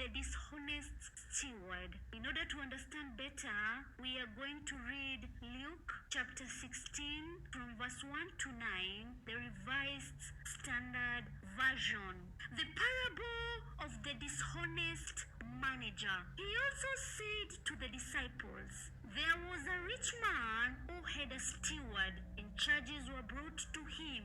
the dishonest steward. In order to understand better, we are going to read Luke chapter 16 from verse 1 to 9, the Revised Standard Version. The parable of the dishonest manager. He also said to the disciples, there was a rich man who had a steward, and charges were brought to him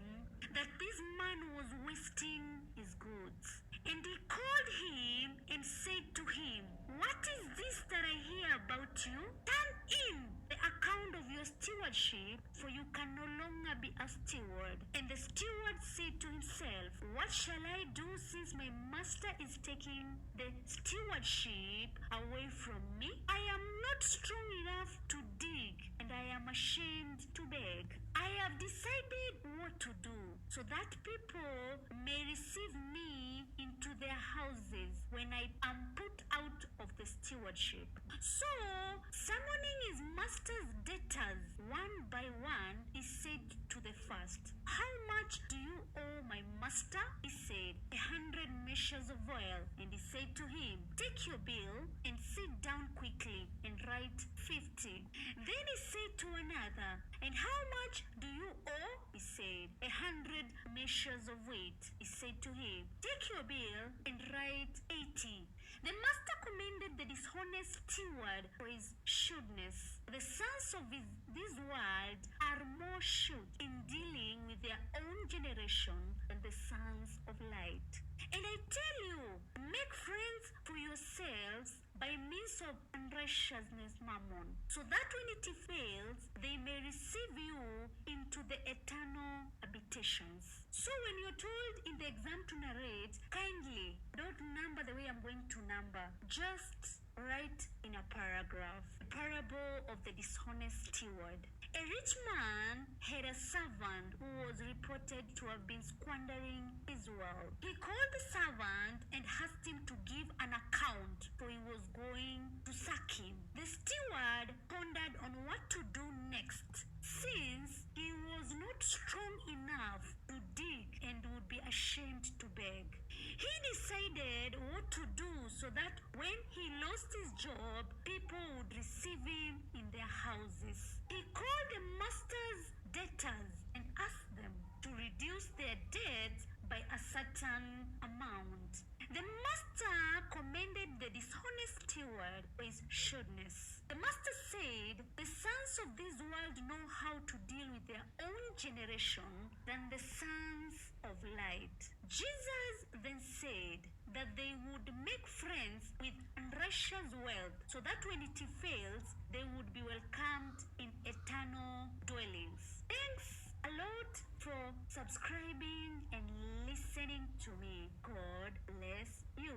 that this man was wasting his goods. And he called him and said to him, what is this that I hear about you? Turn in the account of your stewardship, for you can no longer be a steward. And the steward said to himself, what shall I do, since my master is taking the stewardship away from me? I am not strong enough to dig, and I am ashamed to beg. I have decided what to do, so that people may receive me into their houses when I am put out of the stewardship. So, summoning his master's debtors one by one, he said to the first, how much do you owe my master? He said, 100 measures of oil. And he said to him, take your bill and sit down quickly and write 50. Then he said to another, and how much do you owe? He said, 100 measures of wheat. He said to him, take your bill and write 80. The master commended the dishonest steward for his shrewdness. The sons of this world are more shrewd in dealing with their own generation than the sons of light. And I tell you, make friends for yourselves by means of unrighteousness mammon, so that when it fails, they may receive you into the eternal habitations. So when you're told in the exam to narrate, kindly don't number the way I'm going to number. Just write in a paragraph. The parable of the dishonest steward. A rich man had a servant who was reported to have been squandering his wealth. He called the servant and asked him to give an account, for he was going to sack him. The steward pondered on what to do next, since he was not strong enough to dig and would be ashamed to beg. He decided what to do so that when he lost his job, people would receive him in their houses. He called the master's debtors and asked them to reduce their debts by a certain amount. The master commended the dishonest steward for his shrewdness. The master said, the sons of this world know how to deal with their own generation than the sons of light. Jesus then said that they would make friends with unrighteous wealth, so that when it fails, they would be welcomed in eternal dwellings. Thanks a lot for subscribing and listening to me. God bless you.